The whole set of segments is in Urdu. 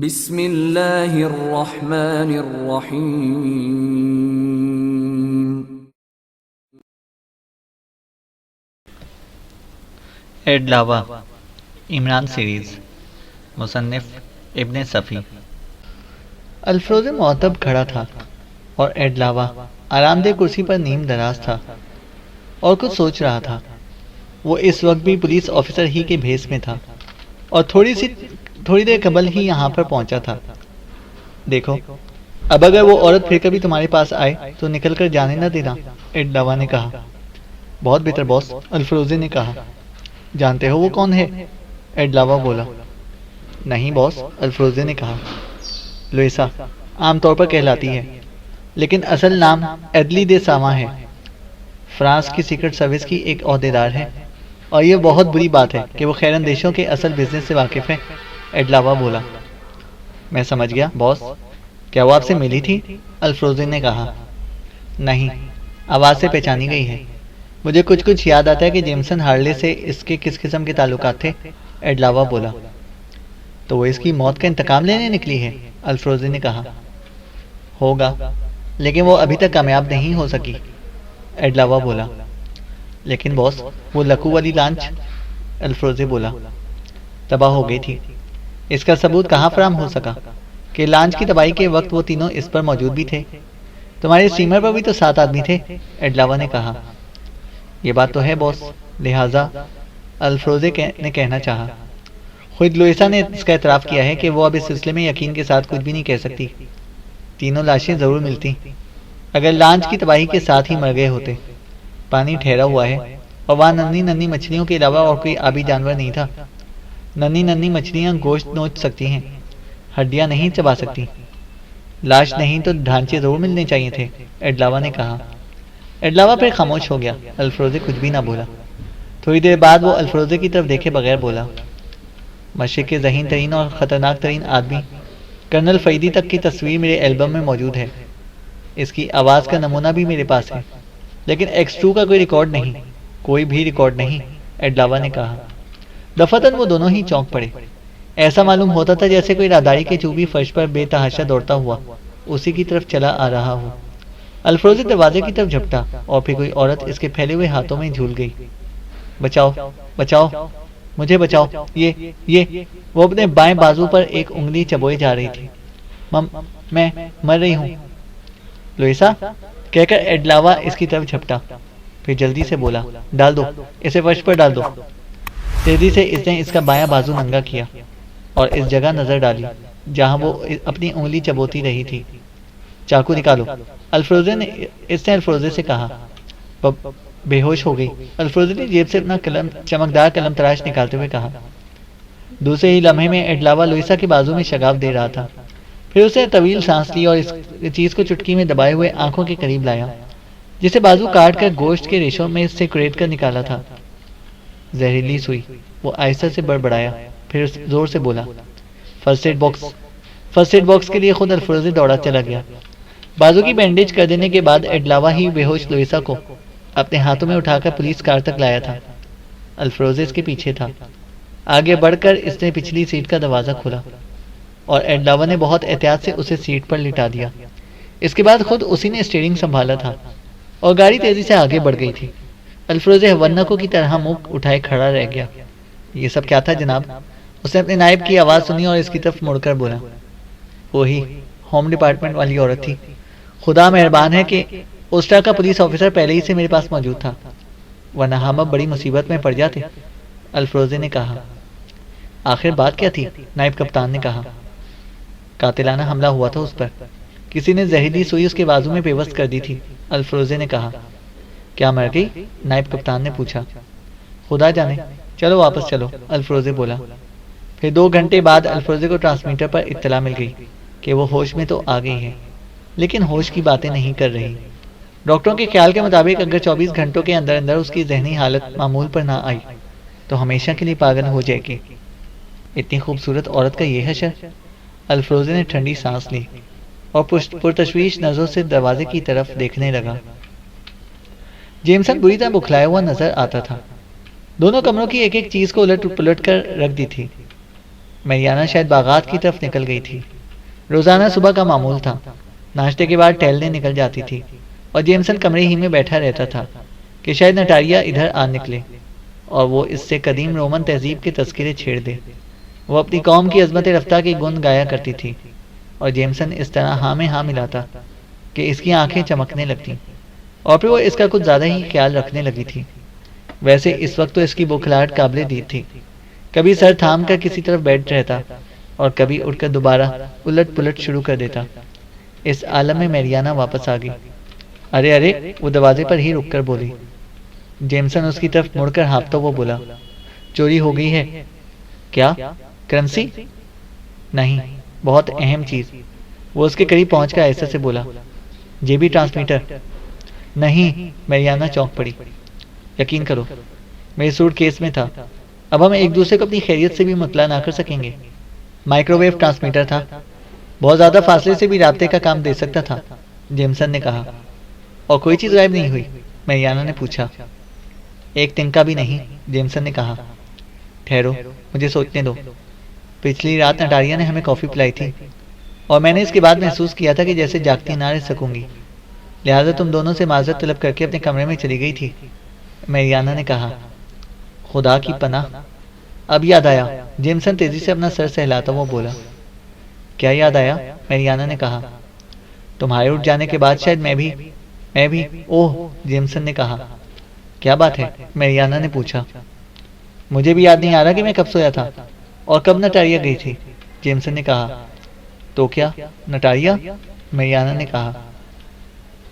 بسم اللہ الرحمن الرحیم۔ ایڈ لاوا عمران سیریز، مصنف ابن صفی۔ الفروز معتب کھڑا تھا اور ایڈ لاوا آرام دہ کرسی پر نیم دراز تھا اور کچھ سوچ رہا تھا۔ وہ اس وقت بھی پولیس آفیسر ہی کے بھیس میں تھا اور تھوڑی دیر قبل ہی یہاں پر پہنچا تھا۔ دیکھو، اب اگر وہ عورت پھر کبھی تمہارے پاس آئے تو نکل کر جانے نہ دینا، ایڈ لاوا نے کہا۔ بہت بہتر باس، الفروزے نے کہا۔ جانتے ہو وہ کون ہے؟ ایڈ لاوا بولا۔ نہیں باس، الفروزے نے کہا۔ لوئیسا عام طور پر کہلاتی ہے، لیکن اصل نام ایڈلی دے ساواں ہے۔ فرانس کی سیکرٹ سروس کی ایک عہدیدار ہے، اور یہ بہت بری بات ہے کہ وہ خیر اندیشوں کے اصل بزنس سے واقف ہے، ایڈ لاوا بولا۔ میں سمجھ گیا باس، کیا وہ آپ سے ملی تھی؟ الفروزے نے کہا۔ نہیں، آواز سے پہچانی گئی ہے۔ مجھے کچھ یاد آتا ہے کہ جیمسن ہارلے سے اس کے کس قسم کے تعلقات تھے، ایڈ لاوا بولا۔ تو وہ اس کی موت کا انتقام لینے نکلی ہے، الفروزے نے کہا۔ ہوگا، لیکن وہ ابھی تک کامیاب نہیں ہو سکی، ایڈ لاوا بولا۔ لیکن باس، وہ لکو والی لانچ، الفروزے بولا، تباہ ہو گئی تھی۔ اس کا ثبوت کہاں فراہم ہو سکا کہ لانچ کی تباہی کے وقت وہ تینوں اس پر موجود بھی تھے؟ تمہارے اسٹیمر پر بھی تو 7 آدمی تھے، ایڈ لاوا نے کہا۔ یہ بات تو ہے باس، لہٰذا الفروزے نے کہنا چاہا۔ خود لوئیسا نے اس کا اعتراف کیا ہے کہ وہ اب اس سلسلے میں یقین کے ساتھ کچھ بھی نہیں کہہ سکتی۔ تینوں لاشیں ضرور ملتی اگر لانچ کی تباہی کے ساتھ ہی مر گئے ہوتے۔ پانی ٹھہرا ہوا ہے اور وہاں ننھی مچھلیوں کے علاوہ اور کوئی آبی جانور نہیں تھا۔ ننھی مچھلیاں گوشت نوچ سکتی ہیں، ہڈیاں نہیں چبا سکتی۔ لاش نہیں تو ڈھانچے ضرور ملنے چاہیے تھے، ایڈ لاوا نے کہا۔ ایڈ لاوا پھر خاموش ہو گیا۔ الفروزے کچھ بھی نہ بولا۔ تھوڑی دیر بعد وہ الفروزے کی طرف دیکھے بغیر بولا۔ مشرق کے ذہین ترین اور خطرناک ترین آدمی کرنل فیدی تک کی تصویر میرے البم میں موجود ہے۔ اس کی آواز کا نمونہ بھی میرے پاس ہے، لیکن X2 کا کوئی ریکارڈ نہیں، کوئی بھی ریکارڈ نہیں، ایڈ لاوا نے کہا۔ دفعتاً وہ دونوں ہی چونک پڑے۔ ایسا معلوم ہوتا تھا جیسے کوئی راداری کے چوبی فرش پر بے تحاشا دوڑتا ہوا اسی کی طرف چلا آ رہا ہو۔ الفروزے دروازے کی طرف جھپٹا اور پھر کوئی عورت اس کے پھیلے ہوئے ہاتھوں میں جھول گئی۔ بچاؤ، بچاؤ، مجھے بچاؤ، یہ وہ اپنے بائیں بازو پر ایک انگلی چبوئے جا رہی تھی۔ میں مر رہی ہوں، لوئیسا کہہ کر ایڈ لاوا اس کی طرف جھپٹا، پھر جلدی سے بولا، ڈال دو اسے فرش پر ڈال دو۔ تیزی سے اس نے اس کا بایاں بازو ننگا کیا اور اس جگہ نظر ڈالی جہاں وہ اپنی انگلی چبوتی رہی تھی۔ چاقو نکالو، اس نے الفروزے سے کہا۔ بے ہوش ہو گئی، الفروزے نے جیب سے اپنا چمکدار قلم تراش نکالتے ہوئے کہا۔ دوسرے ہی لمحے میں ایڈ لاوا لوئیسا کے بازو میں شگاف دے رہا تھا۔ پھر اسے طویل سانس لی اور اس چیز کو چٹکی میں دبائے ہوئے آنکھوں کے قریب لایا جسے بازو کاٹ کر گوشت کے ریشوں میں سے کریٹ کر نکالا تھا۔ زہریلی سوئی، وہ آہستہ سے بڑبڑایا، پھر زور سے بولا، first aid box. First aid box کے لیے خود الفروزے دوڑا چلا گیا۔ بازو کی بینڈیج کر دینے کے بعد ایڈ لاوا ہی بے ہوش لوئیسا کو اپنے ہاتھوں میں اٹھا کر پولیس کار تک لایا تھا۔ الفروزے اس کے پیچھے تھا۔ آگے بڑھ کر اس نے پچھلی سیٹ کا دروازہ کھولا اور ایڈ لاوا نے بہت احتیاط سے اسے سیٹ پر لٹا دیا۔ اس کے بعد خود اسی نے اسٹیئرنگ سنبھالا تھا اور گاڑی تیزی سے آگے بڑھ گئی تھی۔ الفروزے ورنکوں کی طرح منہ اٹھائے کھڑا رہ گیا۔ یہ سب کیا تھا جناب؟ اس نے اپنے نائب کی آواز سنی اور اس کی طرف مڑ کر بولا۔ وہی ہوم ڈپارٹمنٹ والی عورت تھی۔ خدا مہربان ہے کہ اوسٹا کا پولیس آفیسر پہلے ہی سے میرے پاس موجود تھا، ورنہ ہم اب بڑی مصیبت میں پڑ جاتے، الفروزے نے کہا۔ آخر بات کیا تھی؟ نائب کپتان نے کہا۔ قاتلانہ حملہ ہوا تھا اس پر، کسی نے زہریلی سوئی اس کے بازو میں پیوست کر دی تھی، الفروزے نے کہا۔ کیا مر گئی؟ نائب کپتان نے پوچھا۔ خدا جانے، چلو واپس چلو، الفروزے بولا۔ پھر 2 گھنٹے بعد الفروزے کو ٹرانسمیٹر پر اطلاع مل گئی کہ وہ ہوش میں تو آ گئی ہے، لیکن ہوش کی باتیں نہیں کر رہی۔ ڈاکٹروں کے خیال کے مطابق اگر 24 گھنٹوں کے اندر اس کی ذہنی حالت معمول پر نہ آئی تو ہمیشہ کے لیے پاگل ہو جائے گی۔ اتنی خوبصورت عورت کا یہ حشر؟ الفروزے نے ٹھنڈی سانس لی اور پرتشویش نظروں سے دروازے کی طرف دیکھنے لگا۔ جیمسن بری طرح بکھلایا ہوا نظر آتا تھا۔ دونوں کمروں کی ایک ایک چیز کو الٹ پلٹ کر رکھ دی تھی۔ میریانا شاید باغات کی طرف نکل گئی تھی۔ روزانہ صبح کا معمول تھا، ناشتے کے بعد ٹہلنے نکل جاتی تھی اور جیمسن کمرے ہی میں بیٹھا رہتا تھا کہ شاید نٹاریا ادھر آ نکلے اور وہ اس سے قدیم رومن تہذیب کے تذکرے چھیڑ دے۔ وہ اپنی قوم کی عظمت رفتہ کی گن گایا کرتی تھی اور جیمسن اس طرح ہاں میں ہاں ملاتا کہ اس کی آنکھیں چمکنے لگتیں اور پھر وہ اس کا کچھ زیادہ ہی خیال رکھنے لگی تھی۔ ویسے اس وقت تو اس کی بوکھلاہٹ قابل دید تھی، کبھی سر تھام کر کسی طرف بیٹھ رہتا اور کبھی اٹھ کر دوبارہ الٹ پلٹ شروع کر دیتا۔ اس عالم میں میریانا واپس آ گئی۔ ارے ارے، وہ دروازے پر ہی رک کر بولی۔ جیمسن اس کی طرف مڑ کر ہانپتا ہوا بولا، چوری ہو گئی ہے کیا؟ کرنسی؟ نہیں، بہت اہم چیز۔ وہ اس کے قریب پہنچ کر ایسے سے بولا، جیبی ٹرانسمیٹر؟ نہیں، میریانا چونک پڑی۔ یقین کرو، میرے سوٹ کیس میں تھا۔ اب ہم ایک دوسرے کو اپنی خیریت سے بھی مطلع نہ کر سکیں گے۔ مائکرو ویو ٹرانسمیٹر تھا، بہت زیادہ فاصلے سے بھی رابطے کا کام دے سکتا تھا، جیمسن نے کہا۔ اور کوئی چیز غائب نہیں ہوئی؟ میریانا نے پوچھا۔ ایک تنکا بھی نہیں، جیمسن نے کہا۔ ٹھہرو، مجھے سوچنے دو۔ پچھلی رات نٹاریا نے ہمیں کافی پلائی تھی اور میں نے اس کے بعد محسوس کیا تھا کہ جیسے جاگتی نہ رہ سکوں گی، لہذا تم دونوں سے معذرت طلب کر کے اپنے کمرے میں چلی گئی تھی، میریانا نے کہا۔ خدا کی پناہ، اب یاد آیا، جیمسن تیزی سے اپنا سر سہلاتا وہ بولا۔ کیا یاد آیا؟ میریانا نے کہا۔ تمہارے اٹھ جانے کے بعد شاید میں بھی اوہ، جیمسن نے کہا۔ کیا بات ہے؟ میریانا نے پوچھا۔ مجھے بھی یاد نہیں آ رہا کہ میں کب سویا تھا اور کب نٹاریا گئی تھی، جیمسن نے کہا۔ تو کیا نٹاریا؟ میریانا نے کہا۔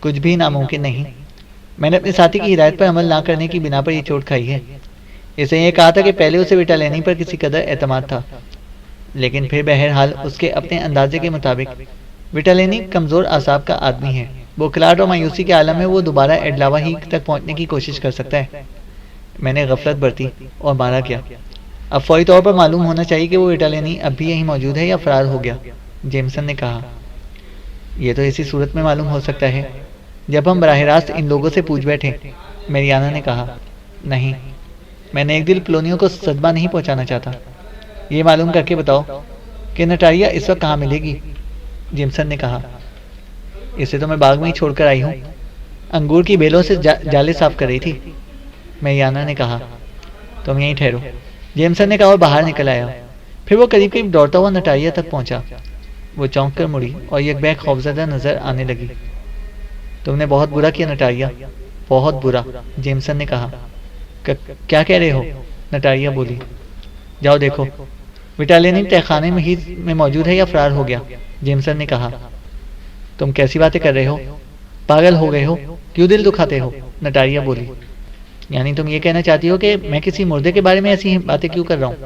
کچھ بھی ناممکن نہیں، میں نے اپنے ساتھی کی ہدایت پر عمل نہ کرنے کی بنا پر یہ چوٹ کھائی ہے۔ اسے یہ کہا تھا کہ پہلے اسے وٹالینی پر کسی قدر اعتماد تھا، لیکن پھر بہرحال اس کے اپنے اندازے کے مطابق وٹالینی کمزور اعصاب کا آدمی ہے۔ بوکھلاہٹ اور مایوسی کے عالم میں وہ دوبارہ ایڈلاوا ہی تک پہنچنے کی کوشش کر سکتا ہے۔ میں نے غفلت برتی اور مارا گیا۔ اب فوری طور پر معلوم ہونا چاہیے کہ وہ وٹالینی اب بھی یہیں موجود ہے یا فرار ہو گیا، جیمسن نے کہا۔ یہ تو اسی صورت میں معلوم ہو سکتا ہے جب ہم براہ راست ان لوگوں سے پوچھ بیٹھیں، میریانا نے کہا۔ نہیں، میں نیک دل پلونیوں کو صدمہ نہیں پہنچانا چاہتا۔ یہ معلوم کر کے بتاؤ کہ نٹاریا اس وقت کہاں ملے گی، جیمسن نے کہا۔ اسے تو میں باغ میں ہی چھوڑ کر آئی ہوں، انگور کی بیلوں سے جالے صاف کر رہی تھی، میریانا نے کہا۔ تم یہیں ٹھہرو، جیمسن نے کہا اور باہر نکل آیا۔ پھر وہ قریب قریب دوڑتا ہوا نٹاریا تک پہنچا۔ وہ چونک کر مڑی اور یک بیک خوفزدہ نظر آنے لگی۔ تم نے بہت برا کیا نٹاریا، بہت برا، جیمسن نے کہا۔ کیا کہہ رہے ہو؟ نٹاریا بولی۔ جاؤ دیکھو، وٹالینی تہ خانے میں موجود ہے یا فرار ہو گیا، جیمسن نے کہا۔ تم کیسی باتیں کر رہے ہو؟ پاگل ہو گئے ہو؟ کیوں دل دکھاتے ہو؟ نٹاریا بولی۔ یعنی تم یہ کہنا چاہتی ہو کہ میں کسی مردے کے بارے میں ایسی باتیں کیوں کر رہا ہوں؟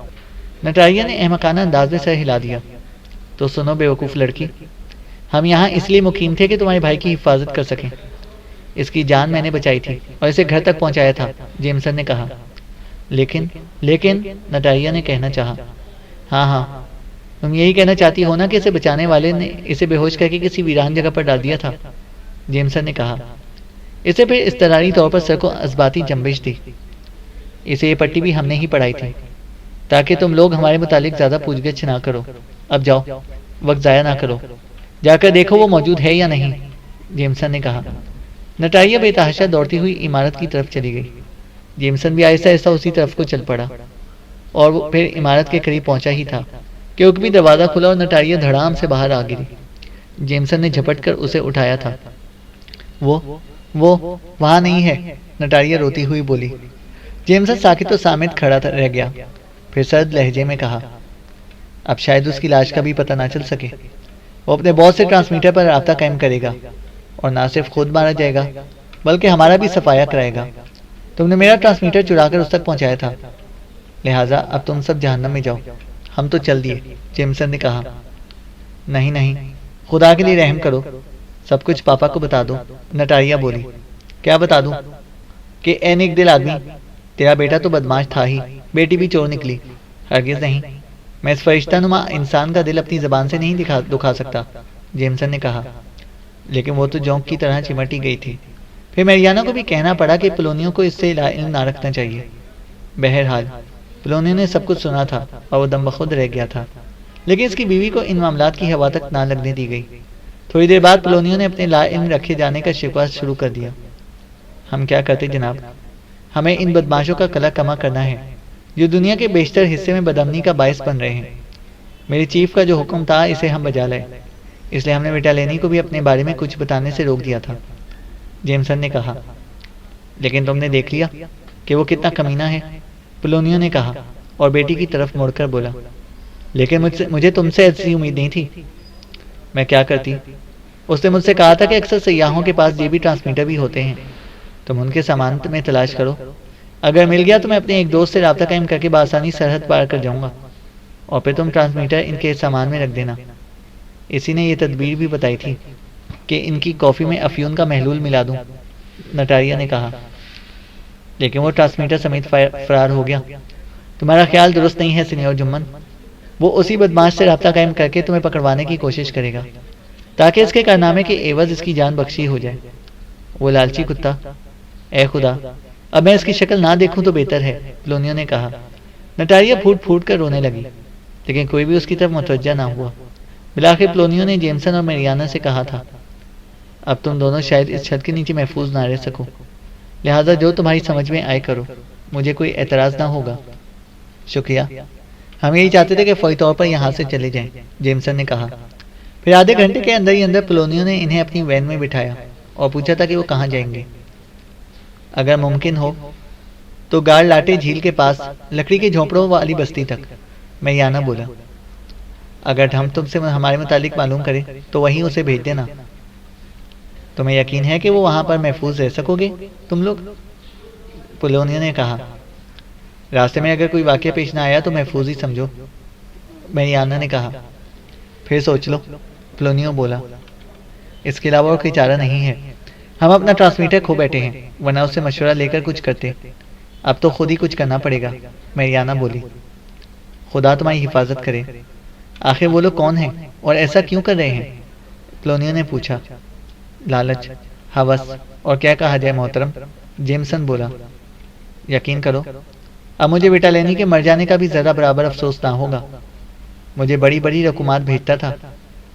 نٹاریا نے احمقانہ انداز میں سر ہلا دیا۔ تو سنو بیوقوف لڑکی، ہم یہاں اس لیے مقیم تھے کہ تمہارے بھائی کی حفاظت کر سکیں۔ اس کی جان میں نے بچائی تھی اور اسے گھر تک پہنچایا تھا، جیمسن نے کہا۔ لیکن نٹاریا نے کہنا چاہا۔ ہاں، تم یہی کہنا چاہتی ہو نا کہ اسے بچانے والے نے اسے بے ہوش کر کے کسی ویران جگہ پر ڈال دیا تھا، جیمسن نے کہا۔ اسے پھر اضطراری طور پر سر کو اثباتی جنبش دی۔ اسے یہ پٹی بھی ہم نے ہی پڑھائی تھی تاکہ تم لوگ ہمارے متعلق زیادہ پوچھ گچھ نہ کرو۔ اب جاؤ، وقت ضائع نہ کرو، جا کر دیکھو وہ موجود ہے یا نہیں، جیمسن نے کہا۔ نٹاریا بے تحاشا دوڑتی ہوئی عمارت کی طرف چلی گئی۔ جیمسن بھی آہستہ آہستہ اسی طرف کو چل پڑا اور وہ پھر عمارت کے قریب پہنچا ہی تھا کہ حکمی دروازہ کھلا اور نٹاریا دھڑام سے باہر آ گری۔ جیمسن نے جھپٹ کر اسے اٹھایا تھا۔ وہ وہاں نہیں ہے، نٹاریا روتی ہوئی بولی۔ جیمسن ساکت و صامت کھڑا رہ گیا، پھر سرد لہجے میں کہا، اب شاید اس کی لاش کا بھی پتہ نہ چل سکے۔ وہ اپنے باس سے ٹرانسمیٹر پر رابطہ قائم کرے گا اور نہ صرف خود مارا جائے گا بلکہ ہمارا بھی صفایا کرائے گا۔ تم نے میرا ٹرانسمیٹر چرا کر اس تک پہنچایا تھا، لہٰذا اب تم سب جہنم میں جاؤ، ہم تو چل دیے، جیمسن نے کہا۔ نہیں، خدا کے لیے رحم کرو، سب کچھ پاپا کو بتا دو، نٹاریا بولی۔ کیا بتا دوں؟ کہ اے نیک دل آدمی، تیرا بیٹا تو بدماش تھا ہی، بیٹی بھی چور نکلی۔ ہرگز نہیں، میں اس فرشتہ نما انسان کا دل اپنی زبان سے نہیں دکھا سکتا، جیمسن نے کہا۔ لیکن وہ تو جونک کی طرح چمٹی گئی تھی۔ پھر میریانا کو بھی کہنا پڑا کہ پلونیوں کو اس سے علم نہ رکھنا چاہیے۔ بہرحال پلونیو نے سب کچھ سنا تھا اور وہ دم بخود رہ گیا تھا، لیکن اس کی بیوی کو ان معاملات کی ہوا تک نہ لگنے دی گئی۔ تھوڑی دیر بعد پلونیو نے اپنے لا علم رکھے جانے کا شکوہ شروع کر دیا۔ ہم کیا کرتے جناب، ہمیں ان بدماشوں کا کلا کما کرنا ہے جو دنیا کے بیشتر حصے میں بدامنی کا باعث بن رہے ہیں۔ میری چیف کا جو حکم تھا اسے ہم بجا لائے، اس لیے ہم نے وٹالینی کو بھی اپنے بارے میں کچھ بتانے سے روک دیا تھا۔ جیمسن نے کہا۔ لیکن تم نے دیکھ لیا کہ وہ کتنا کمینہ ہے، پلونیو نے کہا اور بیٹی کی طرف مڑ کر بولا۔ لیکن مجھے تم سے ایسی امید نہیں تھی۔ میں کیا کرتی؟ اس نے مجھ سے کہا تھا کہ اکثر سیاحوں کے پاس جی بی ٹرانسمیٹر بھی ہوتے ہیں، تم ان کے سامان میں تلاش کرو، اگر مل گیا تو میں اپنے ایک دوست سے رابطہ قائم کر کے بآسانی سرحد پار کر جاؤں گا، اور پھر تم ٹرانسمیٹر ان کے سامان میں رکھ دینا۔ اسی نے یہ تدبیر بھی بتائی تھی کہ ان کی کافی میں افیون کا محلول ملا دوں، نٹاریا نے کہا۔ لیکن وہ ٹرانسمیٹر سمیت فرار ہو گیا۔ تمہارا خیال درست نہیں ہے سینیور جمن، وہ اسی بدماش سے رابطہ قائم کر کے تمہیں پکڑوانے کی کوشش کرے گا تاکہ اس کے کارنامے کے عوض اس کی جان بخشی ہو جائے۔ وہ لالچی کتا، اے خدا، اب میں اس کی شکل نہ دیکھوں تو بہتر ہے، پلونیو نے کہا۔ نٹاریا پھوٹ پھوٹ کر رونے لگی، لیکن کوئی بھی اس کی طرف متوجہ نہ ہوا۔ بلاخر پلونیو نے جیمسن اور میریانا سے کہا تھا، اب تم دونوں شاید اس چھت کے نیچے محفوظ نہ رہ سکو، لہذا جو تمہاری سمجھ میں آئے کرو، مجھے کوئی اعتراض نہ ہوگا۔ شکریہ، ہم یہی چاہتے تھے کہ فوری طور پر یہاں سے چلے جائیں، جیمسن نے کہا۔ پھر آدھے گھنٹے کے اندر ہی اندر پلونیو نے انہیں اپنی وین میں بٹھایا اور پوچھا تھا کہ وہ کہاں جائیں گے۔ اگر ممکن ہو تو گار لاٹے جھیل کے پاس لکڑی کے جھونپڑوں والی بستی تک، میریانا بولا۔ اگر ہم تم سے ہمارے متعلق معلوم کریں تو وہیں اسے بھیج دینا۔ تمہیں یقین ہے کہ وہ وہاں پر محفوظ رہ سکو گے تم لوگ؟ پلونیو نے کہا۔ راستے میں اگر کوئی واقعہ پیش نہ آیا تو محفوظ ہی سمجھو، میریانا نے کہا۔ پھر سوچ لو، پلونیو بولا۔ اس کے علاوہ اور کوئی چارہ نہیں ہے، ہم اپنا ٹرانسمیٹر کھو بیٹھے ہیں، ورنہ اس سے مشورہ لے کر کچھ کرتے، اب تو خود ہی کچھ کرنا پڑے گا، میریانا بولی۔ خدا تمہاری حفاظت کرے۔ آخر وہ لوگ کون ہیں اور ایسا کیوں کر رہے ہیں؟ پلونیو نے پوچھا۔ لالچ، ہوس اور کیا کہا جائے محترم، جیمسن بولا۔ یقین کرو، اب مجھے وٹالینی کے مر جانے کا بھی ذرا برابر افسوس نہ ہوگا۔ مجھے بڑی بڑی رقومات بھیجتا تھا،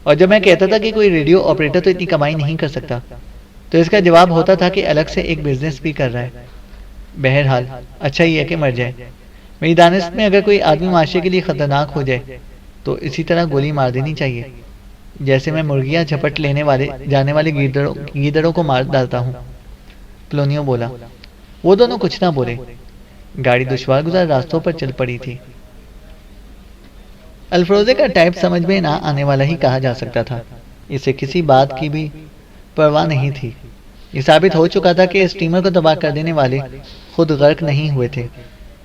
اور جب میں کہتا تھا کہ کوئی ریڈیو آپریٹر تو اتنی کمائی نہیں کر سکتا، تو اس کا جواب ہوتا تھا کہ الگ سے ایک بزنس بھی کر رہا ہے۔ بہرحال اچھا ہی ہے کہ مر جائے۔ میری دانست میں اگر کوئی آدمی معاشرے کے لیے خطرناک ہو جائے تو اسی طرح گولی مار دینی چاہیے، جیسے میں مرغیاں جھپٹ لینے جانے والے گیدڑوں کو مار ڈالتا ہوں، پلونیو بولا۔ وہ دونوں کچھ نہ بولے۔ گاڑی دشوار گزار راستوں پر چل پڑی تھی۔ الفروزے کا ٹائپ سمجھ میں نہ آنے والا ہی کہا جا سکتا تھا، اسے کسی بات کی بھی پرواہ نہیں تھی۔ یہ ثابت ہو چکا تھا کہ اسٹیمر کو تباہ کر دینے والے خود غرق نہیں ہوئے تھے،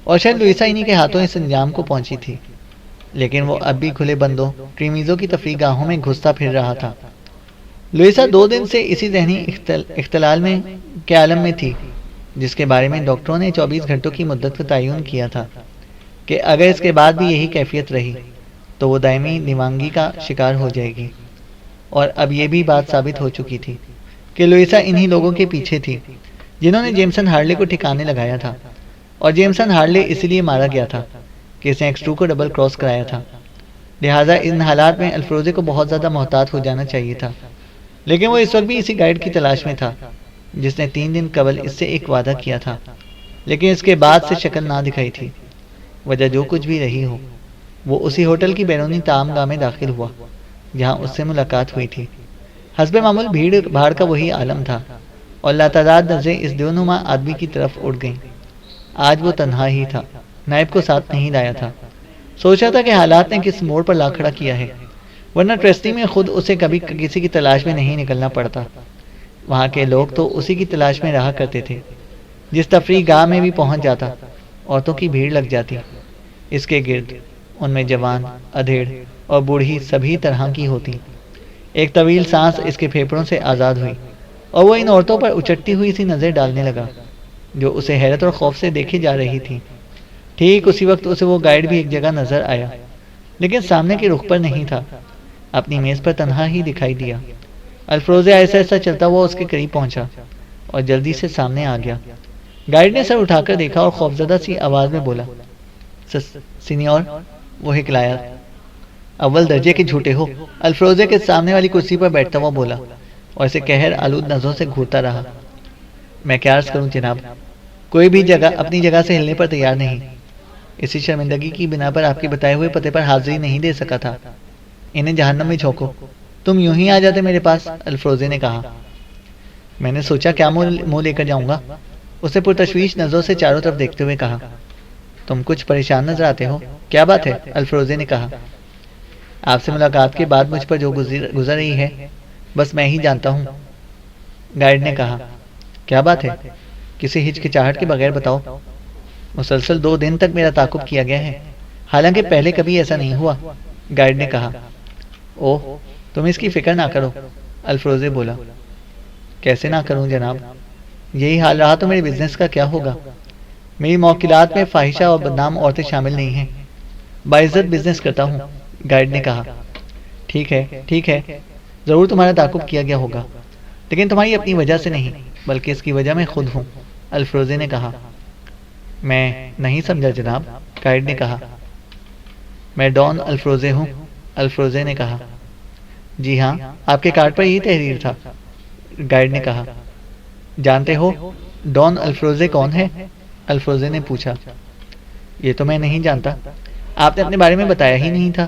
اور شاید لوئیسا انہی کے ہاتھوں اس انجام کو پہنچی تھی، لیکن وہ اب بھی کھلے بندوں ٹریمیزوں کی تفریح گاہوں میں گھستا پھر رہا تھا۔ لوئیسا 2 دن سے اسی ذہنی اختلال کے عالم میں تھی، جس کے بارے میں ڈاکٹروں نے 24 گھنٹوں کی مدت کا تعین کیا تھا کہ اگر اس کے بعد بھی یہی کیفیت رہی تو وہ دائمی دیوانگی کا شکار ہو جائے گی۔ اور اب یہ بھی بات ثابت ہو چکی تھی کہ لوئیسا انہی لوگوں کے پیچھے تھی جنہوں نے جیمسن ہارلے کو ٹھکانے لگایا تھا، اور جیمسن ہارلے اس لیے مارا گیا تھا کہ اس نے ایکس2 کو ڈبل کراس کرایا تھا۔ لہٰذا ان حالات میں الفروزے کو بہت زیادہ محتاط ہو جانا چاہیے تھا، لیکن وہ اس وقت بھی اسی گائیڈ کی تلاش میں تھا جس نے 3 دن قبل اس سے ایک وعدہ کیا تھا، لیکن اس کے بعد سے شکل نہ دکھائی تھی۔ وجہ جو کچھ بھی رہی ہو، وہ اسی ہوٹل کی بیرونی طعام گاہ میں داخل ہوا جہاں اس سے ملاقات ہوئی تھی۔ حسب معمول بھیڑ بھاڑ کا وہی عالم تھا، اور لاتعداد نظریں اس دیونما آدمی کی طرف اڑ گئیں۔ آج وہ تنہا ہی تھا، نائب کو ساتھ نہیں لایا تھا۔ سوچا تھا کہ حالات نے کس موڑ پر لا کھڑا کیا ہے، ورنہ ٹریسٹی میں خود اسے کبھی کسی کی تلاش میں نہیں نکلنا پڑتا۔ وہاں کے لوگ تو اسی کی تلاش میں رہا کرتے تھے۔ جس تفریح گاہ میں بھی پہنچ جاتا، عورتوں کی بھیڑ لگ جاتی اس کے گرد، ان میں جوان، ادھیڑ اور بوڑھی سبھی طرح کی ہوتی۔ ایک طویل سانس اس کے پھیپھڑوں سے آزاد ہوئی، اور وہ ان عورتوں پر اچٹتی ہوئی سی نظر ڈالنے لگا جو اسے حیرت اور خوف سے دیکھی جا رہی تھی۔ ٹھیک اسی وقت اسے وہ گائیڈ بھی ایک جگہ نظر آیا، لیکن سامنے کے رخ پر نہیں تھا، اپنی میز پر تنہا ہی دکھائی دیا۔ الفروزے ایسا ایسا چلتا ہوا اس کے قریب پہنچا اور جلدی سے سامنے آ گیا۔ گائیڈ نے سر اٹھا کر دیکھا اور خوفزدہ سی آواز میں بولا، سینیور، وہ ہکلایا۔ اول درجے کے جھوٹے ہو، الفروزے کے سامنے والی کرسی پر بیٹھتا ہوا بولا اور اسے قہر آلود نظروں سے گھورتا رہا۔ میں کیا عرض کروں جناب، کوئی بھی جگہ اپنی جگہ سے ہلنے پر تیار نہیں۔ اسی شرمندگی کی بنا پر آپ کے بتائے ہوئے پتے پر حاضری نہیں دے سکا تھا۔ انہیں جہنم میں جھونکو، تم یوں ہی آ جاتے میرے پاس، الفروزے نے کہا۔ میں نے سوچا کیا منہ لے کر جاؤں گا، اسے پرتشویش نظروں سے چاروں طرف دیکھتے ہوئے کہا۔ تم کچھ پریشان نظر آتے ہو، کیا بات ہے، الفروزے نے کہا۔ آپ سے ملاقات کے بعد مجھ پر جو گزر رہی ہے بس میں ہی جانتا ہوں، گائیڈ نے کہا۔ کیا بات ہے، کسی ہچکچاہٹ کے بغیر بتاؤ۔ مسلسل 2 دن تک میرا تعاقب کیا گیا ہے، حالانکہ پہلے کبھی ایسا نہیں ہوا، گائیڈ نے کہا۔ اوہ، تم اس کی فکر نہ کرو، الفروزے بولا۔ کیسے نہ کروں جناب، یہی حال رہا تو میرے بزنس کا کیا ہوگا۔ میری موکلات میں فاحشہ اور بدنام عورتیں شامل نہیں ہیں، باعزت بزنس کرتا ہوں، گائیڈ نے کہا۔ ٹھیک ہے، ضرور تمہارا تعاقب کیا گیا ہوگا، لیکن تمہاری اپنی وجہ سے نہیں، بلکہ اس کی وجہ میں خود ہوں، الفروزے نے کہا۔ میں نہیں سمجھا جناب، گائیڈ نے کہا۔ میں ڈان الفروزے ہوں، الفروزے نے کہا۔ جی ہاں، آپ کے کارڈ پر یہی تحریر تھا، گائیڈ نے کہا۔ جانتے ہو ڈان الفروزے کون ہے، الفروزے نے پوچھا۔ یہ تو میں نہیں جانتا، آپ نے اپنے بارے میں بتایا ہی نہیں تھا،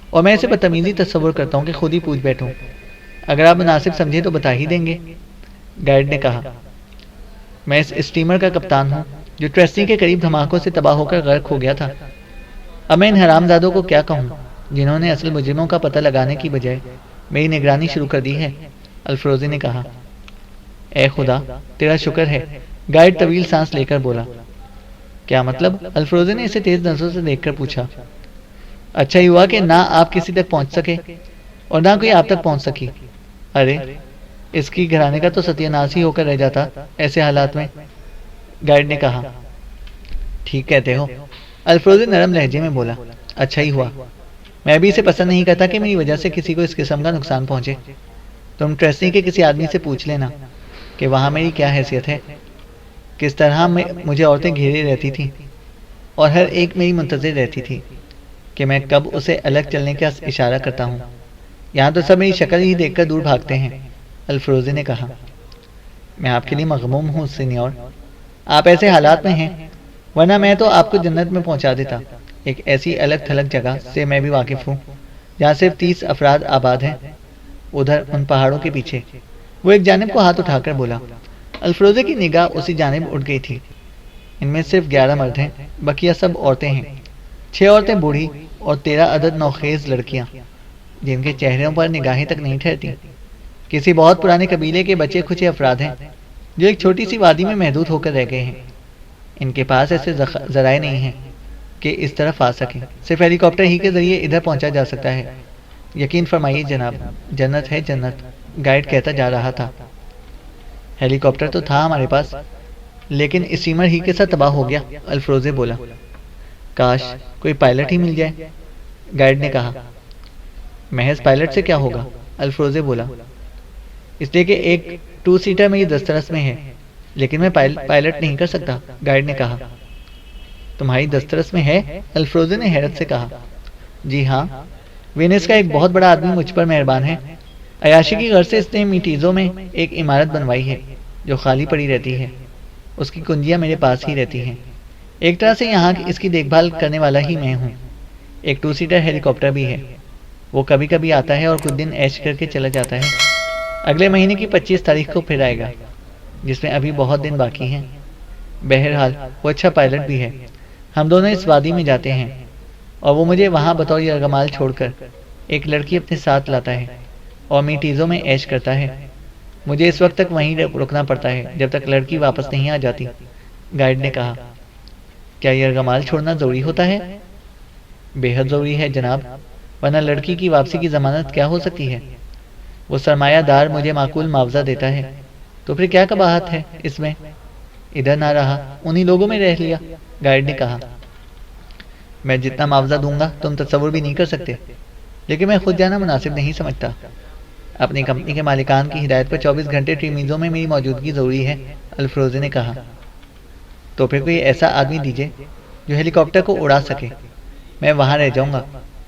اور میں اسے بدتمیزی تصور کرتا ہوں کہ خود ہی پوچھ بیٹھوں۔ اگر آپ مناسب سمجھے تو بتا ہی دیں گے، گائیڈ نے کہا۔ میں اس اسٹیمر کا کپتان ہوں جو ٹریسٹی کے قریب دھماکوں سے تباہ ہو کر غرق ہو گیا تھا۔ اب میں ان حرامزادوں کو کیا کہوں جنہوں نے اصل مجرموں کا پتہ لگانے کی بجائے میری نگرانی شروع کر دی ہے، الفروزے نے کہا۔ اے خدا تیرا شکر ہے، گائیڈ طویل سانس لے کر بولا۔ کیا مطلب، الفروزے نے اسے تیز نظروں سے دیکھ کر پوچھا۔ اچھا ہی ہوا کہ نہ آپ کسی تک پہنچ سکے اور نہ کوئی آپ تک پہنچ سکی۔ ارے اس کی گھرانے کا تو ستیہ ناش ہی ہو کر رہ جاتا ایسے حالات میں، گائیڈ نے کہا۔ ٹھیک کہتے ہو، الفروزے نرم لہجے میں بولا۔ اچھا ہی ہوا، میں بھی اسے پسند نہیں کرتا کہ میری وجہ سے کسی کو اس قسم کا نقصان پہنچے۔ تم ٹریسٹی کے کسی آدمی سے پوچھ لینا کہ وہاں میری کیا حیثیت ہے، کس طرح مجھے عورتیں گھیرے رہتی تھیں اور ہر ایک میری منتظر رہتی تھی کہ میں کب اسے الگ چلنے کا اشارہ کرتا ہوں۔ یہاں تو سب میری شکل ہی دیکھ کر دور بھاگتے ہیں، الفروزے نے کہا۔ میں آپ کے لیے مغموم ہوں سینیور، آپ ایسے حالات میں ہیں، ورنہ میں تو آپ کو جنت میں پہنچا دیتا۔ ایک ایسی الگ تھلگ جگہ سے میں بھی واقف ہوں جہاں صرف 30 افراد آباد ہیں، ادھر ان پہاڑوں کے پیچھے۔ وہ ایک جانب کو ہاتھ اٹھا کر بولا۔ الفروزے کی نگاہ اسی جانب اٹھ گئی تھی۔ ان میں صرف 11 مرد ہیں، بقیہ سب عورتیں ہیں، 6 عورتیں بوڑھی اور 13 عدد نوخیز لڑکیاں جن کے چہروں پر نگاہیں تک نہیں ٹھہرتی۔ کسی بہت پرانے قبیلے کے بچے کھچے افراد ہیں جو ایک چھوٹی سی وادی میں محدود ہو کر رہ گئے ہیں۔ ان کے پاس ایسے ذرائع نہیں ہیں کہ اس طرف آ سکیں، صرف ہیلی کاپٹر ہی کے ذریعے ادھر پہنچا جا سکتا ہے۔ یقین فرمائیے جناب، جنت ہے جنت، گائیڈ کہتا جا رہا تھا۔ ہیلی کاپٹر تو تھا ہمارے پاس، لیکن اسٹیمر ہی کے ساتھ تباہ ہو گیا، الفروزے بولا۔ کاش کوئی پائلٹ ہی مل جائے، گائیڈ نے کہا۔ محض پائلٹ سے کیا ہوگا، الفروزے بولا۔ اس لیے کہ ایک 2 سیٹر میری دسترس میں ہے، لیکن میں پائلٹ نہیں کر سکتا، گائیڈ نے کہا۔ تمہاری دسترس میں ہے، الفروزے نے حیرت سے کہا۔ جی ہاں، وینس کا ایک بہت بڑا آدمی مجھ پر مہربان ہے۔ عیاشی کی غرض سے اس نے میٹیزوں میں ایک عمارت بنوائی ہے جو خالی پڑی رہتی ہے، اس کی کنجیاں میرے پاس ہی رہتی ہیں۔ ایک طرح سے یہاں اس کی دیکھ بھال کرنے والا ہی میں ہوں۔ ایک 2 سیٹر ہیلی کاپٹر بھی ہے، وہ کبھی کبھی آتا ہے اور کچھ دن عیش کر کے چلا جاتا ہے۔ اگلے مہینے کی 25 تاریخ کو پھر آئے گا، جس میں ابھی بہت دن باقی ہیں۔ بہرحال وہ اچھا پائلٹ بھی ہے۔ ہم دونوں اس وادی میں جاتے ہیں اور وہ مجھے وہاں بطور یرغمال چھوڑ کر ایک لڑکی اپنے ساتھ لاتا ہے اور میٹیزوں میں عیش کرتا ہے۔ مجھے اس وقت تک وہیں رکنا پڑتا ہے جب تک لڑکی واپس نہیں آ جاتی، گائیڈ نے کہا۔ کیا یرغمال چھوڑنا ضروری ہوتا ہے؟ بے حد ضروری ہے جناب، ورنہ لڑکی کی واپسی کی ضمانت کیا ہو سکتی ہے؟ وہ سرمایہ دار مجھے معقول معاوضہ دیتا ہے، تو پھر کیا قباحت ہے اس میں؟ ادھر نہ رہا، انہی لوگوں میں رہ لیا، گائیڈ نے کہا۔ میں جتنا معاوضہ دوں گا تم تصور بھی نہیں کر سکتے، لیکن میں خود جانا مناسب نہیں سمجھتا۔ اپنی کمپنی کے مالکان کی ہدایت پر 24 گھنٹے ٹریمیزوں میں میری موجودگی ضروری ہے، الفروزے نے کہا۔ تو پھر کوئی ایسا آدمی دیجیے جو ہیلی کاپٹر کو اڑا سکے. میں وہاں رہ جاؤں گا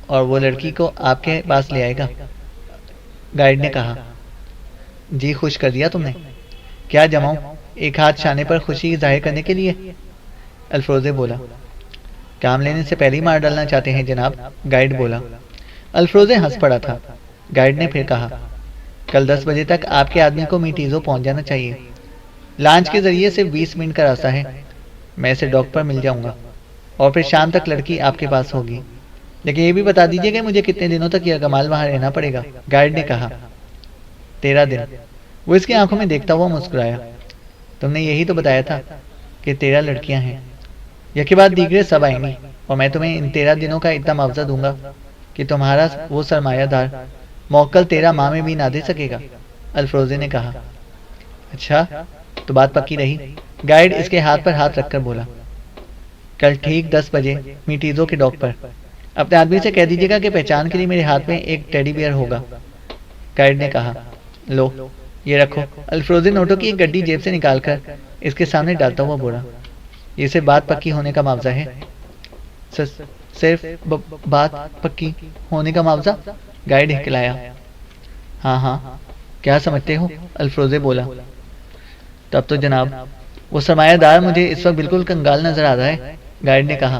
اور وہ لڑکی کو آپ کے پاس لے آئے گا. گائیڈ نے کہا. جی خوش کر دیا تم نے. کیا جماؤں؟ ایک ہاتھ شانے پر خوشی ظاہر کرنے کے لیے؟ الفروزے بولا. کام لینے سے پہلے ہی مار ڈالنا چاہتے ہیں جناب. گائیڈ بولا. الفروزے ہنس پڑا تھا. گائیڈ نے پھر کہا. کل 10 بجے تک آپ کے آدمی کو میٹیزو پہنچ جانا چاہیے. لانچ کے ذریعے سے 20 منٹ کا راستہ ہے. میں اسے ڈاک پر مل جاؤں گا اور پھر شام تک لڑکی آپ کے پاس ہوگی. لیکن یہ بھی بتا دیجیے کہ مجھے کتنے دنوں تک یہ کمال وہاں رہنا پڑے گا. گائیڈ نے کہا. 13 دن. وہ اس کی آنکھوں میں دیکھتا ہوا مسکرایا. تم نے یہی تو بتایا تھا کہ 13 لڑکیاں ہیں. یکے بعد دیگرے سب آئیں گی اور میں تمہیں ان 13 دنوں کا اتنا معاوضہ دوں گا کہ تمہارا وہ سرمایہ دار موکل 13 ماہ میں بھی نہ دے سکے گا. الفروزے نے کہا. اچھا تو بات پکی رہی. گائیڈ اس کے ہاتھ پر ہاتھ رکھ کر بولا. کل ٹھیک 10 بجے میٹیزو کے ڈاک پر اپنے آدمی سے کہہ دیجیے گا کہ پہچان کے لیے میرے ہاتھ میں ایک ٹیڈی بیئر ہوگا. گائیڈ نے کہا. لو یہ رکھو. الفروزے نوٹوں کی ایک گڈی جیب سے نکال کر اس کے سامنے ڈالتا ہوا بولا. یہ سے بات پکی ہونے کا معاوضہ ہے. صرف بات پکی ہونے کا معاوضہ؟ گائیڈ ہکلایا. ہاں ہاں کیا سمجھتے ہو؟ الفروزے بولا. تب تو جناب وہ سرمایہ دار مجھے اس وقت بالکل کنگال نظر آ رہا ہے. گائیڈ نے کہا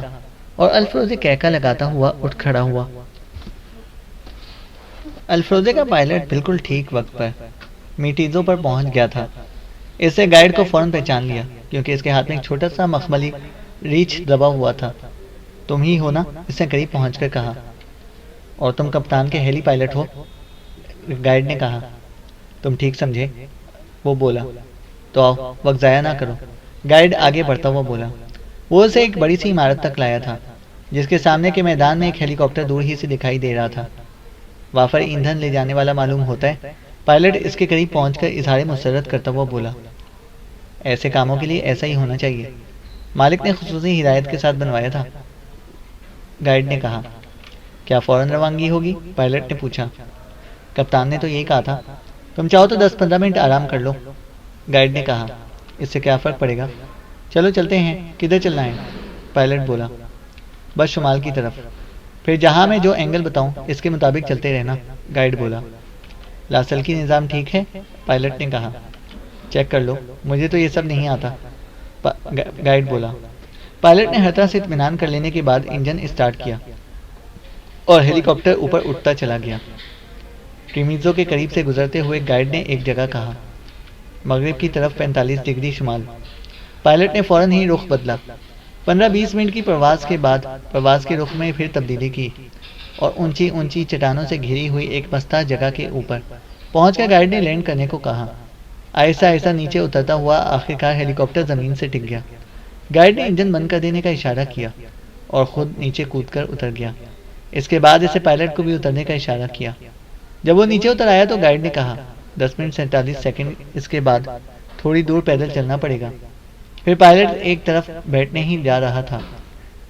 اور الفروزے کہکا لگاتا ہوا اٹھ کھڑا ہوا. الفروزے کا پائلٹ بالکل ٹھیک وقت پر میٹیزو پر پہنچ گیا تھا. اس سے گائیڈ کو فوراً پہچان لیا کیونکہ اس کے ہاتھ میں ایک چھوٹا سا مخملی ریچھ دبا ہوا تھا. تم ہی ہو نا؟ اس نے قریب پہنچ کر کہا. اور تم کپتان کے ہیلی پائلٹ ہو؟ گائیڈ نے کہا. تم ٹھیک سمجھے. وہ بولا. تو آؤ وقت ضائع نہ کرو. گائیڈ آگے بڑھتا ہوا بولا. وہ اسے ایک بڑی سی عمارت تک لایا تھا جس کے سامنے کے میدان میں ایک ہیلی کاپٹر دور ہی سے دکھائی دے رہا تھا. وافر ایندھن لے جانے والا معلوم ہوتا ہے. پائلٹ اس کے قریب پہنچ کر اظہار مسرت کرتا ہوا بولا. ایسے کاموں کے لیے ایسا ہی ہونا چاہیے. مالک نے خصوصی ہدایت کے ساتھ بنوایا تھا. گائیڈ نے کہا. کیا فوراً روانگی ہوگی؟ پائلٹ نے پوچھا. کپتان نے تو یہی کہا تھا. تم چاہو تو 10-15 منٹ آرام کر لو. گائیڈ نے کہا. اس سے کیا فرق پڑے گا؟ چلو چلتے ہیں. کدھر چلنا ہے؟ پائلٹ بولا. بس شمال کی طرف. پھر جہاں میں جو اینگل بتاؤں اس کے مطابق چلتے رہنا. گائیڈ بولا. لاسل کی نظام ٹھیک ہے؟ پائلٹ نے کہا. چیک کر لو. مجھے تو یہ سب نہیں آتا. گائیڈ بولا. پائلٹ نے ہر طرح سے اطمینان کر لینے کے بعد انجن اسٹارٹ کیا اور ہیلی کاپٹر اوپر اٹھتا چلا گیا. ٹیمیزو کے قریب سے گزرتے ہوئے گائیڈ نے ایک جگہ کہا. مغرب کی طرف 45 ڈگری شمال. پائلٹ نے فوراً ہی رخ بدلا. 15-20 منٹ کی پرواز کے بعد پرواز کے رخ میں پھر تبدیلی کی اور اونچی اونچی چٹانوں سے گھری ہوئی ایک مستہ جگہ کے اوپر پہنچ کر گائیڈ نے لینڈ کرنے کو کہا. آہستہ آہستہ نیچے اترتا ہوا آخرکار ہیلی کاپٹر زمین سے ٹک گیا. گائیڈ نے انجن بند کر دینے کا اشارہ کیا اور خود نیچے کود کر اتر گیا. اس کے بعد اسے پائلٹ کو بھی اترنے کا اشارہ کیا. جب وہ نیچے اتر آیا تو گائیڈ نے کہا. 10 منٹ 47 سیکنڈ. اس کے بعد تھوڑی دور پیدل چلنا پڑے گا. پھر پائلٹ ایک طرف بیٹھنے ہی جا رہا تھا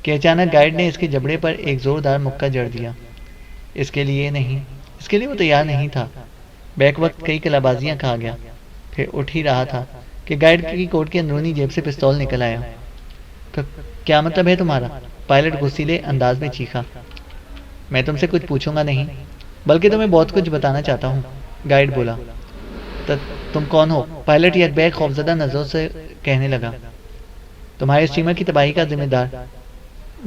کہ اچانک گائیڈ نے اس کے جبڑے پر ایک زوردار مکہ جڑ دیا. اس کے لیے وہ تیار نہیں تھا. بیک وقت کئی کلابازیاں کھا گیا. پھر اٹھ ہی رہا تھا کہ گائیڈ کی کوٹ کی اندرونی جیب سے پستول نکل آیا. کیا مطلب ہے تمہارا؟ پائلٹ غصیلے انداز میں چیخا. میں تم سے کچھ پوچھوں گا نہیں بلکہ تمہیں بہت کچھ بتانا چاہتا ہوں. گائیڈ بولا. تم کون ہو؟ پائلٹ یک بیک خوفزدہ نظروں سے کہنے لگا. تمہارے اسٹیمر کی تباہی کا ذمہ دار.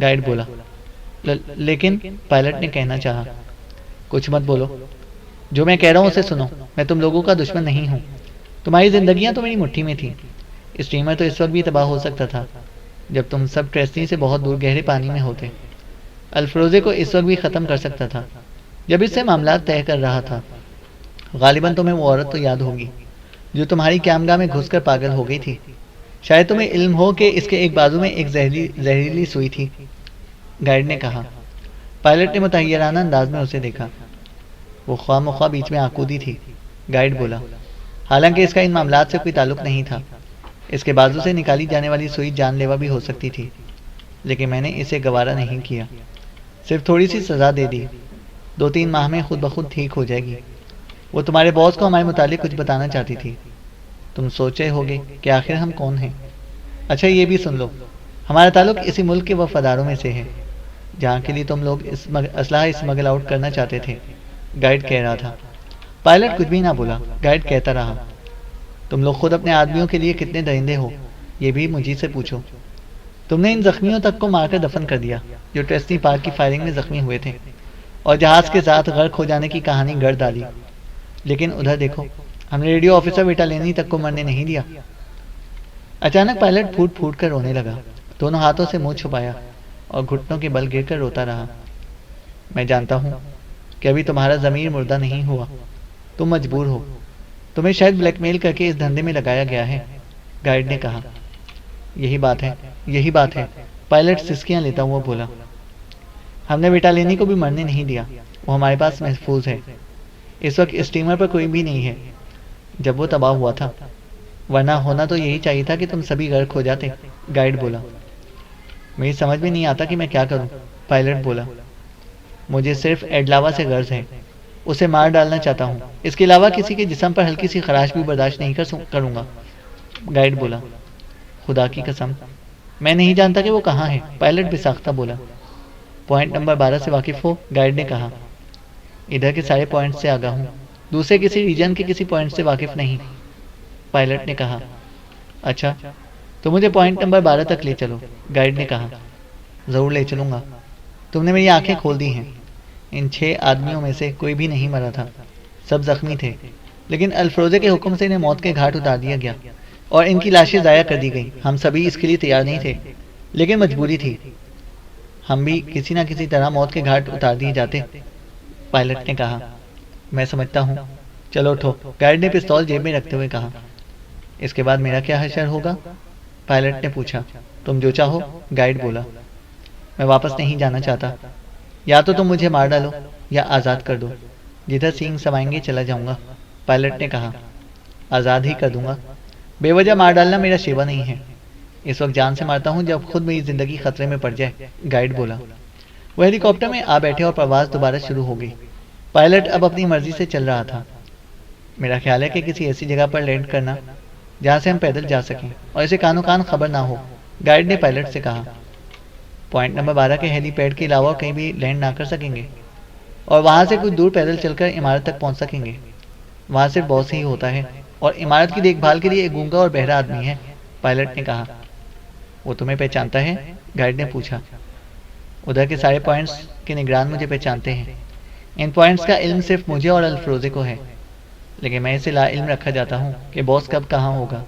گائیڈ بولا. لیکن پائلٹ نے کہنا چاہا. کچھ مت بولو. جو میں کہہ رہا ہوں اسے سنو. میں تم لوگوں کا دشمن نہیں ہوں. تمہاری زندگیاں تو میری مٹھی میں تھیں. اسٹیمر تو اس وقت بھی تباہ ہو سکتا تھا جب تم سب ٹریسنی سے بہت دور گہرے پانی میں ہوتے. الفروزے کو اس وقت بھی ختم کر سکتا تھا جب اس سے معاملات طے کر رہا تھا. غالباً تمہیں وہ عورت تو یاد ہوگی جو تمہاری قیامگاہ میں گھس کر پاگل ہو گئی تھی. شاید تمہیں علم ہو کہ اس کے ایک بازو میں ایک زہریلی سوئی تھی. گائیڈ نے کہا. پائلٹ نے متحیرانہ انداز میں اسے دیکھا. وہ خواہ مخواہ بیچ میں آکودی تھی. گائیڈ بولا. حالانکہ اس کا ان معاملات سے کوئی تعلق نہیں تھا. اس کے بازو سے نکالی جانے والی سوئی جان لیوا بھی ہو سکتی تھی لیکن میں نے اسے گوارا نہیں کیا. صرف تھوڑی سی سزا دے دی. 2-3 ماہ میں خود بخود ٹھیک ہو جائے گی. وہ تمہارے باس کو ہمارے متعلق کچھ بتانا چاہتی تھی. تم سوچ رہے ہوگے کہ آخر ہم کون ہیں. اچھا یہ بھی سن لو. ہمارا تعلق اسی ملک کے وفاداروں میں سے ہے جہاں کے لیے تم لوگ اسلحہ اسمگل آؤٹ کرنا چاہتے تھے، گائیڈ کہہ رہا تھا۔ پائلٹ کچھ بھی نہ بولا، گائیڈ کہتا رہا، تم لوگ خود اپنے آدمیوں کے لیے کتنے درندے ہو، یہ بھی مجھے سے پوچھو۔ تم نے ان زخمیوں تک کو مار کر دفن کر دیا جو ٹریسنی پارک کی فائرنگ میں زخمی ہوئے تھے، اور جہاز کے ساتھ غرق ہو جانے کی کہانی گڑھ ڈالی، لیکن ادھر دیکھو، ہم نے ریڈیو آفیسر وٹالینی تک کو مرنے نہیں دیا۔ اچانک پائلٹ پھوٹ پھوٹ کر رونے لگا، دونوں ہاتھوں سے منہ چھپایا اور گھٹنوں کے بل گر کر روتا رہا۔ میں جانتا ہوں کہ ابھی تمہارا ضمیر مردہ نہیں ہوا، تم مجبور ہو، تمہیں شاید بلیک میل کر کے اس دھندے میں لگایا گیا ہے، گائیڈ نے کہا۔ یہی بات ہے، یہی بات ہے، پائلٹ سسکیاں لیتا ہوا بولا۔ ہم نے وٹالینی کو بھی مرنے نہیں دیا، وہ ہمارے پاس محفوظ ہے۔ اس وقت اسٹیمر پر کوئی بھی نہیں ہے جب وہ تباہ ہوا تھا، ورنہ ہونا تو یہی چاہیے تھا کہ تم سبھی غرق ہو جاتے، گائیڈ بولا۔ میری سمجھ میں نہیں آتا کہ میں کیا کروں، پائلٹ بولا۔ مجھے صرف ایڈلاوا سے غرض ہے، اسے مار ڈالنا چاہتا ہوں، اس کے علاوہ کسی کے جسم پر ہلکی سی خراش بھی برداشت نہیں کروں گا، گائیڈ بولا۔ خدا کی قسم میں نہیں جانتا کہ وہ کہاں ہے، پائلٹ بے ساختہ بولا۔ پوائنٹ نمبر 12 سے واقف ہو، گائیڈ نے کہا۔ ادھر کے سارے پوائنٹ سے آگاہ ہوں، دوسرے کسی ریجن کے کسی پوائنٹ سے واقف نہیں، پائلٹ نے کہا۔ اچھا تو مجھے پوائنٹ نمبر 12 تک لے چلو، گائیڈ نے کہا۔ ضرور لے چلوں گا، تم نے میری آنکھیں کھول دی ہیں۔ ان 6 آدمیوں میں سے کوئی بھی نہیں مرا تھا، سب زخمی تھے، لیکن الفروزے کے حکم سے انہیں موت کے گھاٹ اتار دیا گیا اور ان کی لاشیں ضائع کر دی گئیں۔ ہم سبھی اس کے لیے تیار نہیں تھے، لیکن مجبوری تھی، ہم بھی کسی نہ کسی طرح موت کے گھاٹ اتار دیے جاتے، پائلٹ نے کہا۔ میں سمجھتا ہوں، چلو اٹھو، گائیڈ نے پستول جیب میں رکھتے ہوئے کہا۔ اس کے بعد میرا کیا حشر ہوگا، پائلٹ نے پوچھا۔ تم جو چاہو، گائیڈ بولا۔ میں واپس نہیں جانا چاہتا، یا تو تم مجھے مار ڈالو یا آزاد کر دو، جدھر سینگ سمائیں گے چلا جاؤں گا، پائلٹ نے کہا۔ آزاد ہی کر دوں گا، بے وجہ مار ڈالنا میرا شیوا نہیں ہے، اس وقت جان سے مارتا ہوں جب خود میری زندگی خطرے میں پڑ جائے، گائیڈ بولا۔ وہ ہیلی کاپٹر میں آ بیٹھے اور پرواز دوبارہ شروع ہو گئی۔ پائلٹ اب اپنی مرضی سے چل رہا تھا۔ میرا خیال ہے کہ کسی ایسی جگہ پر لینڈ کرنا جہاں سے ہم پیدل جا سکیں اور اسے کانوں کان خبر نہ ہو، گائیڈ نے پائلٹ سے کہا۔ پوائنٹ نمبر 12 کے ہیلی پیڈ کے علاوہ کہیں بھی لینڈ نہ کر سکیں گے، اور وہاں سے کچھ دور پیدل چل کر عمارت تک پہنچ سکیں گے، وہاں صرف باس ہی ہوتا ہے اور عمارت کی دیکھ بھال کے لیے ایک گونگا اور بہرا آدمی ہے، پائلٹ نے کہا۔ وہ تمہیں پہچانتا ہے، گائیڈ نے پوچھا۔ ادھر کے سارے پوائنٹس کے نگران مجھے پہچانتے ہیں، ان پوائنٹس کا علم صرف مجھے اور الفروزے کو ہے، لیکن میں اسے لا علم رکھا جاتا ہوں کہ باس کب کہاں ہوگا،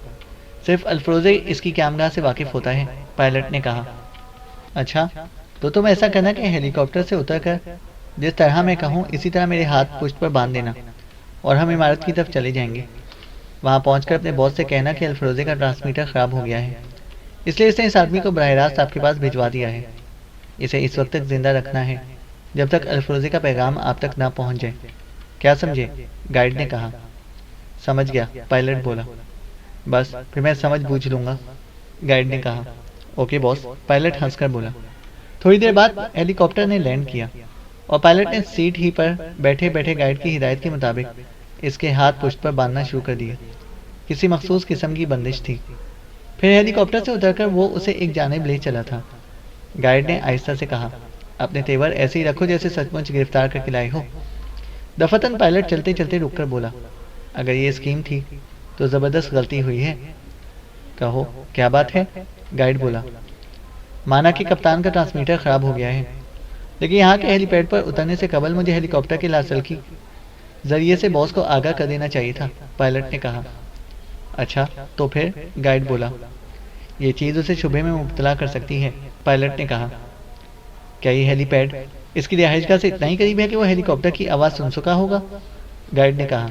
صرف الفروزے اس کی قیامگاہ سے واقف ہوتا ہے، پائلٹ نے کہا۔ اچھا تو تم ایسا کرنا کہ ہیلی کاپٹر سے اتر کر جس طرح میں کہوں اسی طرح میرے ہاتھ پشت پر باندھ دینا اور ہم عمارت کی طرف چلے جائیں گے۔ وہاں پہنچ کر اپنے باس سے کہنا کہ الفروزے کا ٹرانسمیٹر خراب ہو گیا ہے، اس لیے اس نے اس آدمی کو براہ راست آپ کے پاس بھجوا دیا ہے، اسے اس وقت تک زندہ رکھنا ہے جب تک الفروزے کا پیغام آپ تک نہ پہنچ جائے، کیا سمجھے، گائیڈ نے کہا۔ سمجھ گیا، پائلٹ بولا۔ بس پھر میں سمجھ بوجھ لوں گا، گائیڈ نے کہا۔ اوکے باس، پائلٹ ہنس کر بولا۔ تھوڑی دیر بعد ہیلی کاپٹر نے لینڈ کیا اور پائلٹ نے سیٹ ہی پر بیٹھے بیٹھے گائیڈ کی ہدایت کے مطابق اس کے ہاتھ پشت پر باندھنا شروع کر دیا، کسی مخصوص قسم کی بندش تھی۔ پھر ہیلی کاپٹر سے اتر کر وہ اسے ایک جانب لے چلا تھا۔ گائیڈ نے آہستہ سے کہا، اپنے تیور ایسے ہی رکھو جیسے سچ مچ گرفتار کر کے لائے ہو۔ دفتن پائلٹ چلتے چلتے رک کر بولا، اگر یہ اسکیم تھی تو زبردست غلطی ہوئی ہے۔ کہو کیا بات ہے، گائیڈ بولا۔ مانا کہ کپتان کا ٹرانسمیٹر خراب ہو گیا ہے، لیکن یہاں کے ہیلی پیڈ پر اترنے سے قبل مجھے ہیلی کاپٹر کے لاسلکی ذریعے سے باس کو آگاہ کر دینا چاہیے تھا، پائلٹ نے کہا۔ اچھا تو پھر، گائیڈ بولا۔ یہ چیز اسے شبہ میں مبتلا کر سکتی ہے، پائلٹ نے کہا۔ کیا یہ ہیلی پیڈ اس کی رہائش گاہ سے اتنا ہی قریب ہے کہ وہ ہیلی کاپٹر کی آواز سن سکا ہوگا، گائیڈ نے کہا۔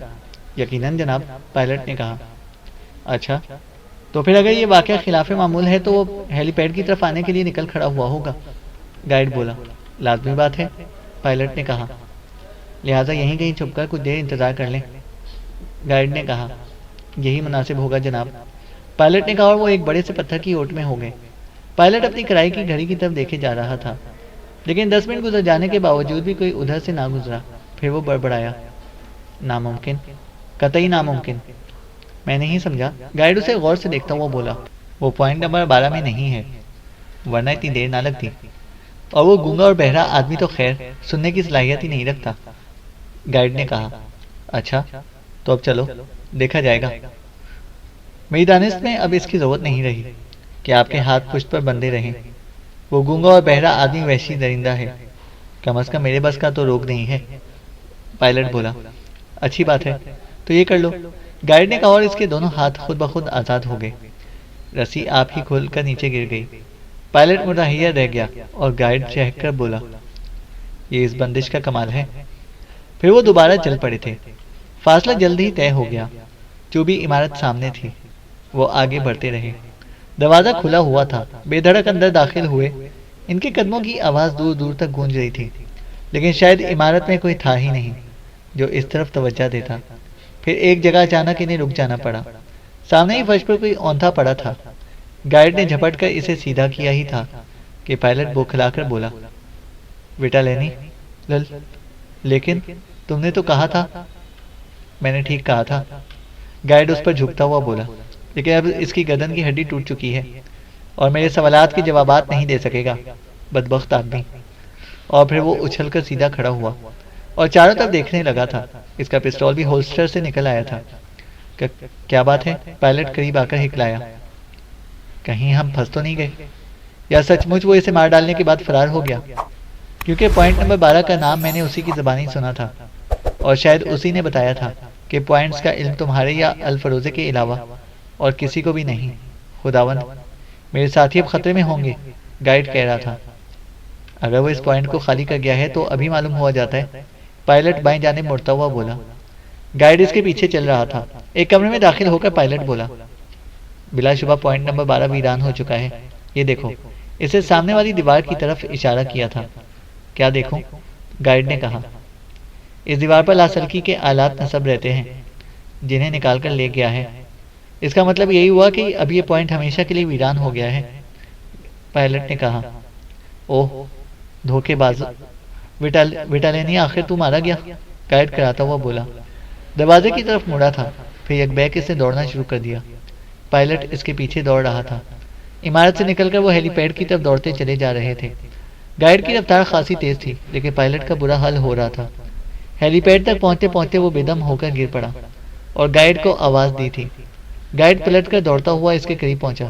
یقیناً جناب، پائلٹ نے کہا۔ اچھا تو پھر اگر یہ واقعہ خلاف معمول ہے تو وہ ہیلی پیڈ کی طرف آنے کے لیے نکل کھڑا ہوا ہوگا، گائیڈ بولا۔ لازمی بات ہے، پائلٹ نے کہا، لہٰذا یہیں کہیں چھپ کر کچھ دیر انتظار کر لیں، گائیڈ نے کہا۔ یہی مناسب ہوگا جناب، پائلٹ نے کہا، اور وہ ایک بڑے سے پتھر کی اوٹ میں ہو گئے۔ پائلٹ اپنی کرائی کی گھڑی کی طرف دیکھے جا رہا تھا، لیکن 10 منٹ گزر جانے کے باوجود بھی کوئی ادھر سے نہ گزرا۔ پھر وہ بڑبڑایا، ناممکن، قطعی ناممکن۔ میں نہیں سمجھا، گائیڈ اسے غور سے دیکھتا ہوا بولا۔ وہ پوائنٹ نمبر 12 میں نہیں ہے، ورنہ اتنی دیر نہ لگتی، اور وہ گونگا اور بہرا آدمی تو خیر سننے کی صلاحیت ہی نہیں رکھتا۔ گائیڈ نے کہا، اچھا تو اب چلو، دیکھا جائے گا۔ میری دانست میں اب اس کی ضرورت نہیں رہی کہ آپ کے ہاتھ پشت پر بندھے رہیں۔ وہ گونگا اور بہرا آدمی وحشی درندہ ہے، کم از کم میرے بس کا تو روک نہیں ہے۔ پائلٹ بولا، اچھی بات ہے، تو یہ کر لو۔ گائیڈ نے کہا اور اس کے دونوں ہاتھ خود بخود آزاد ہو گئے۔ رسی آپ ہی کھول کر نیچے گر گئی۔ پائلٹ متحیر رہ گیا اور گائیڈ چہک کر بولا، یہ اس بندش کا کمال ہے۔ پھر وہ دوبارہ چل پڑے تھے۔ فاصلہ جلد ہی طے ہو گیا۔ چوبی عمارت سامنے تھی۔ وہ آگے بڑھتے رہے۔ دروازہ کھلا ہوا تھا۔ بے دھڑک اندر داخل ہوئے۔ ان کے قدموں کی آواز دور دور تک گونج رہی تھی، لیکن شاید عمارت میں کوئی تھا ہی نہیں جو اس طرف توجہ دیتا۔ پھر ایک جگہ اچانک انہیں رک جانا پڑا۔ سامنے ہی فرش پر کوئی اونتھا پڑا تھا۔ گائیڈ نے جھپٹ کر اسے سیدھا کیا ہی تھا کہ پائلٹ بوکھلا کر بولا، بیٹا لینی لیکن تم نے تو کہا تھا۔ میں نے ٹھیک کہا تھا، گائیڈ اس پر جھکتا ہوا بولا، لیکن اب اس کی گردن کی ہڈی ٹوٹ چکی ہے اور میرے سوالات کے جوابات نہیں دے سکے گا، بدبخت آدمی۔ اور پھر وہ اچھل کر سیدھا کھڑا ہوا اور چاروں طرف دیکھنے لگا تھا۔ اس کا پستول بھی ہولسٹر سے نکل آیا تھا۔ کیا بات ہے؟ پائلٹ قریب آ کر ہکلایا، کہیں ہم پھنس تو نہیں گئے؟ یا سچ مچ وہ اسے مار ڈالنے کے بعد فرار ہو گیا؟ کیونکہ پوائنٹ نمبر 12 کا نام میں نے اسی کی زبانی سنا تھا، اور شاید اسی نے بتایا تھا کہ پوائنٹس کا علم تمہارے یا الفروزے کے علاوہ اور کسی کو بھی نہیں۔ خداوند، میرے ساتھی اب خطرے میں ہوں گے، گائیڈ کہہ رہا تھا۔ اگر وہ اس پوائنٹ کو خالی کر گیا ہے تو ابھی معلوم ہوا جاتا ہے، پائلٹ بائیں جانب مڑتا ہوا بولا۔ گائیڈ اس کے پیچھے چل رہا تھا۔ ایک کمرے میں داخل ہو کر پائلٹ بولا، بلا شبہ پوائنٹ نمبر 12 ویران ہو چکا ہے، یہ دیکھو۔ اسے سامنے والی دیوار کی طرف اشارہ کیا تھا۔ کیا دیکھوں؟ گائیڈ نے کہا، اس دیوار پر لاسلکی کے آلات نصب رہتے ہیں جنہیں نکال کر لے گیا ہے۔ اس کا مطلب یہی ہوا کہ اب یہ پوائنٹ ہمیشہ کے لیے ویران ہو گیا ہے۔ پائلٹ نے کہا، اوہ دھوکے باز، وٹالینی آخر تو مارا گیا؟ گائیڈ کراتا ہوا بولا۔ دروازے کی طرف مڑا تھا، پھر یک بیک اس نے دوڑنا شروع کر دیا۔ پائلٹ اس کے پیچھے دوڑ رہا تھا۔ عمارت سے نکل کر وہ ہیلی پیڈ کی طرف دوڑتے چلے جا رہے تھے۔ گائیڈ کی رفتار خاصی تیز تھی، لیکن پائلٹ کا برا حال ہو رہا تھا۔ ہیلی پیڈ تک پہنچتے پہنچتے وہ بے دم ہو کر گر پڑا اور گائیڈ کو آواز دی تھی۔ گائیڈ پلٹ کر دوڑتا ہوا اس کے قریب پہنچا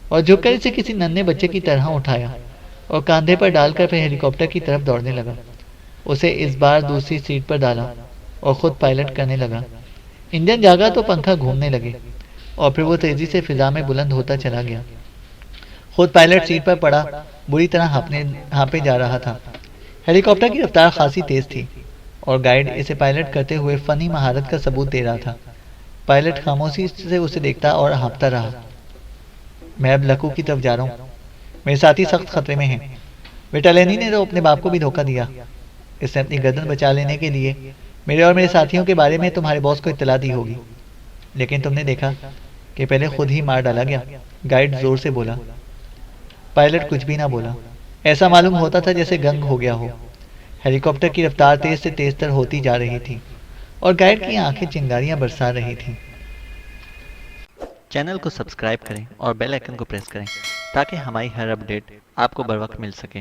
اور جھک کر اسے کسی ننھے بچے کی طرح اٹھایا اور کاندھے پر ڈال کر پھر ہیلی کاپٹر کی طرف دوڑنے لگا۔ اسے اس بار دوسری سیٹ پر ڈالا اور خود پائلٹ کرنے لگا۔ انجن جاگا تو پنکھا گھومنے لگے اور پھر وہ تیزی سے فضا میں بلند ہوتا چلا گیا۔ خود پائلٹ سیٹ پر پڑا بری طرح ہانپے جا رہا تھا۔ ہیلی کاپٹر کی رفتار خاصی تیز تھی اور گائیڈ اسے پائلٹ کرتے ہوئے فنی مہارت کا ثبوت دے رہا تھا۔ پائلٹ خاموشی سے اسے دیکھتا اور ہانپتا رہا۔ میں اب لکو کی طرف جا رہا ہوں، میرے ساتھی سخت خطرے میں ہیں۔ وٹالینی نے تو اپنے باپ کو بھی دھوکہ دیا، اس نے اپنی گردن بچا لینے کے لیے میرے اور میرے ساتھیوں کے بارے میں تمہارے باس کو اطلاع دی ہوگی، لیکن تم نے دیکھا کہ پہلے خود ہی مار ڈالا گیا، گائیڈ زور سے بولا۔ پائلٹ کچھ بھی نہ بولا۔ ایسا معلوم ہوتا تھا جیسے گنگ ہو گیا ہو۔ ہیلی کاپٹر کی رفتار تیز سے تیز تر ہوتی جا رہی تھی اور گائیڈ کی آنکھیں چنگاریاں برسا رہی تھیں۔ چینل کو سبسکرائب کریں اور بیل آئیکن کو پریس کریں تاکہ ہماری ہر اپڈیٹ آپ کو بر وقت مل سکے۔